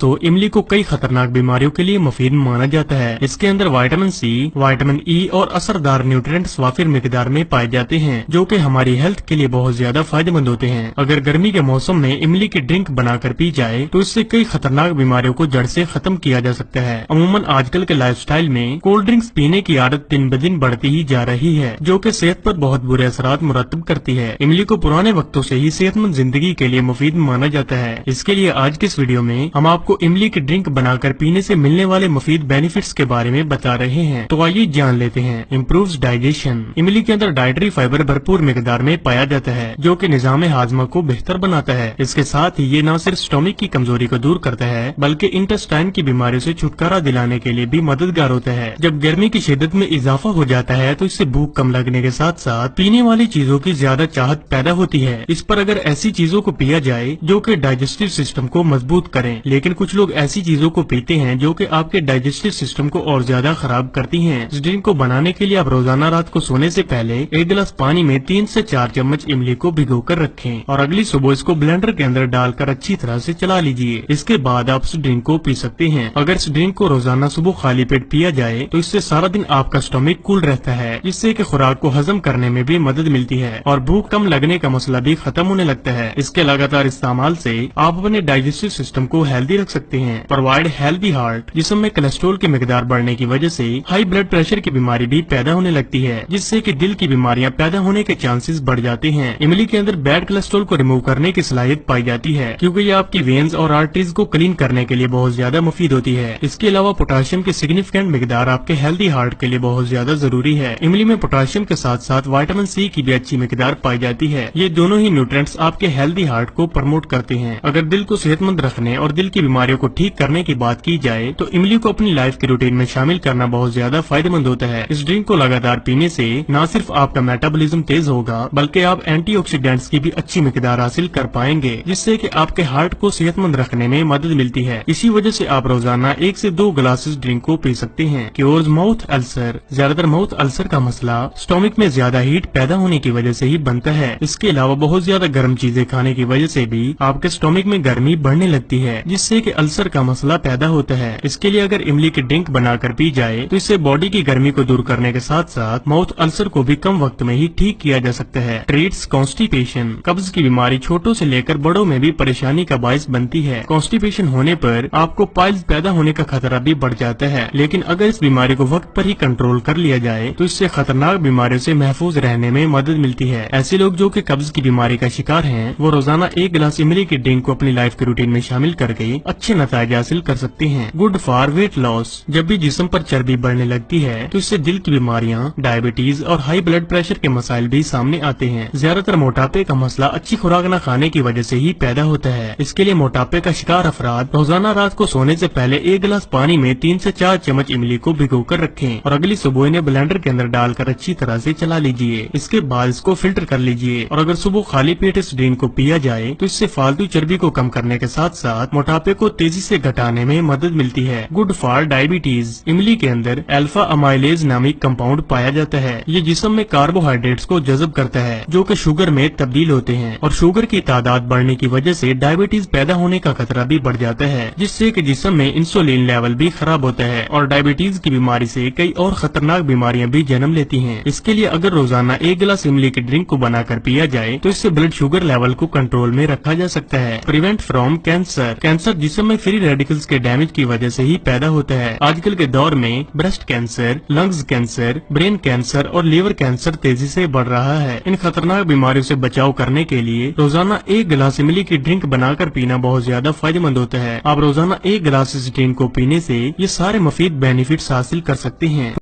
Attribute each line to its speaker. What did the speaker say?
Speaker 1: तो इमली को कई खतरनाक बीमारियों के लिए मुफीद माना जाता है। इसके अंदर विटामिन सी, विटामिन ई और असरदार न्यूट्रिएंट्स वाफिर मिकदार में पाए जाते हैं, जो कि हमारी हेल्थ के लिए बहुत ज्यादा फायदेमंद होते हैं। अगर गर्मी के मौसम में इमली की ड्रिंक बनाकर पी जाए तो इससे कई खतरनाक बीमारियों को जड़ से खत्म किया जा सकता है। अमूमन आजकल के लाइफस्टाइल में कोल्ड ड्रिंक्स पीने की आदत दिन ब दिन बढ़ती ही जा रही है, जो कि सेहत पर बहुत बुरे असरात मुरतब करती है। इमली को पुराने वक्तों से ही सेहतमंद जिंदगी के लिए मुफीद माना जाता है। इसके लिए आज के इस वीडियो में हम आपको इमली की ड्रिंक बनाकर पीने से मिलने वाले मुफीद बेनिफिट्स के बारे में बता रहे हैं। तो आइए जान लेते हैं। Improves digestion. इमली के अंदर डाइटरी फाइबर भरपूर मिकदार में पाया जाता है, जो कि निजाम हाजमा को बेहतर बनाता है। इसके साथ ही ये न सिर्फ स्टोमिक की कमजोरी को दूर करता है, बल्कि इंटेस्टाइन की बीमारियों से छुटकारा दिलाने के लिए भी मददगार होता है। जब गर्मी की शिद्दत में इजाफा हो जाता है तो इससे भूख कम लगने के साथ साथ पीने वाली चीजों की ज्यादा चाहत पैदा होती है। इस पर अगर ऐसी चीजों को पिया जाए जो कि डाइजेस्टिव सिस्टम को मजबूत करें, लेकिन कुछ लोग ऐसी चीजों को पीते हैं जो कि आपके डाइजेस्टिव सिस्टम को और ज्यादा खराब करती हैं। इस ड्रिंक को बनाने के लिए आप रोजाना रात को सोने से पहले एक गिलास पानी में 3 से 4 चम्मच इमली को भिगोकर रखें और अगली सुबह इसको ब्लेंडर के अंदर डालकर अच्छी तरह से चला लीजिए। इसके बाद आप इस ड्रिंक को पी सकते हैं। अगर इस ड्रिंक को रोजाना सुबह खाली पेट पिया जाए तो इससे सारा दिन आपका स्टोमिक कूल रहता है, जिससे कि खुराक को हजम करने में भी मदद मिलती है और भूख कम लगने का मसला भी खत्म होने लगता है। इसके लगातार इस्तेमाल से आप अपने डाइजेस्टिव सिस्टम को हेल्दी रख सकते हैं। Provide healthy heart. जिस्म में कोलेस्ट्रॉल की मिकदार बढ़ने की वजह से हाई ब्लड प्रेशर की बीमारी भी पैदा होने लगती है, जिससे कि दिल की बीमारियां पैदा होने के चांसेस बढ़ जाते हैं। इमली के अंदर बैड कोलेस्ट्रॉल को रिमूव करने की सलाहियत पाई जाती है, क्योंकि ये आपकी वेन्स और आर्टरीज को क्लीन करने के लिए बहुत ज्यादा मुफीद होती है। इसके अलावा पोटाशियम की सिग्निफिकेंट मिकदार आपके हेल्दी हार्ट के लिए बहुत ज्यादा जरूरी है। इमली में पोटाशियम के साथ साथ विटामिन सी की भी अच्छी मिकदार पाई जाती है। ये दोनों ही न्यूट्रिएंट्स आपके हेल्दी हार्ट को प्रमोट करते हैं। अगर दिल को सेहतमंद रखने और दिल की बीमारियों को ठीक करने की बात की जाए तो इमली को अपनी लाइफ के रूटीन में शामिल करना बहुत ज्यादा फायदेमंद होता है। इस ड्रिंक को लगातार पीने से न सिर्फ आपका मेटाबॉलिज्म तेज होगा, बल्कि आप एंटीऑक्सीडेंट्स की भी अच्छी मिकदार हासिल कर पाएंगे, जिससे कि आपके हार्ट को सेहतमंद रखने में मदद मिलती है। इसी वजह से आप रोजाना 1 से 2 ग्लासेस ड्रिंक को पी सकते हैं। Cures mouth ulcer. ज्यादातर माउथ अल्सर का मसला स्टोमिक में ज्यादा हीट पैदा होने की वजह से ही बनता है। इसके अलावा बहुत ज्यादा गर्म चीजें खाने की वजह से भी आपके स्टोमिक में गर्मी बढ़ने लगती है, जिससे कि अल्सर का मसला पैदा होता है। इसके लिए अगर इमली की ड्रिंक बनाकर पी जाए तो इससे बॉडी की गर्मी को दूर करने के साथ साथ माउथ अल्सर को भी कम वक्त में ही ठीक किया जा सकता है। Treats constipation. कब्ज की बीमारी छोटों से लेकर बड़ों में भी परेशानी का बायस बनती है। कॉन्स्टिपेशन होने पर आपको पाइल्स पैदा होने का खतरा भी बढ़ जाता है, लेकिन अगर इस बीमारी को वक्त पर ही कंट्रोल कर लिया जाए तो इससे खतरनाक बीमारियों से महफूज रहने में मदद मिलती है। ऐसे लोग जो कि कब्ज की बीमारी का शिकार हैं, वो रोजाना 1 गिलास इमली की ड्रिंक को अपनी लाइफ के रूटीन में शामिल करके अच्छे नतीजे हासिल कर सकते हैं। Good for weight loss. जब भी जिस्म पर चर्बी बढ़ने लगती है तो इससे दिल की बीमारियां, डायबिटीज और हाई ब्लड प्रेशर के मसाइल भी सामने आते हैं। ज्यादातर मोटापे का मसला अच्छी खुराक न खाने की वजह से ही पैदा होता है। इसके लिए मोटापे का शिकार अफराद रोजाना रात को सोने से पहले 1 गिलास पानी में 3 से 4 चम्मच इमली को भिगोकर रखें और अगली सुबह इन्हें ब्लेंडर के अंदर डालकर अच्छी तरह से चला लीजिए। इसके बाद इसको फिल्टर कर लीजिए और अगर सुबह खाली पेट इस ड्रिंक को पिया जाए तो इससे फालतू चर्बी को कम करने के साथ साथ मोटापे को तेजी से घटाने में मदद मिलती है। Good for diabetes. इमली के अंदर अल्फा अमाइलेज नामक कंपाउंड पाया जाता है। ये जिस्म में कार्बोहाइड्रेट्स को जज़ब करता है, जो कि शुगर में तब्दील होते हैं और शुगर की तादाद बढ़ने की वजह से डायबिटीज पैदा होने का खतरा भी बढ़ जाता है, जिससे कि जिस्म में इंसुलिन लेवल भी खराब होता है और डायबिटीज की बीमारी से कई और खतरनाक बीमारियां भी जन्म लेती हैं। इसके लिए अगर रोजाना 1 गिलास इमली की ड्रिंक को बनाकर पिया जाए तो इससे ब्लड शुगर लेवल को कंट्रोल में रखा जा सकता है। Prevent from cancer. कैंसर जिस्म में फ्री रेडिकल्स के डैमेज की वजह से ही पैदा होता है। आजकल के दौर में breast cancer, lungs cancer, brain cancer और लीवर कैंसर तेजी से बढ़ रहा है। इन खतरनाक बीमारियों से बचाव करने के लिए रोजाना 1 गिलास इमली की ड्रिंक बनाकर पीना बहुत ज्यादा फायदेमंद होता है। आप रोजाना 1 गिलास इस ड्रिंक को पीने से ये सारे मुफीद बेनिफिट्स हासिल कर सकते हैं।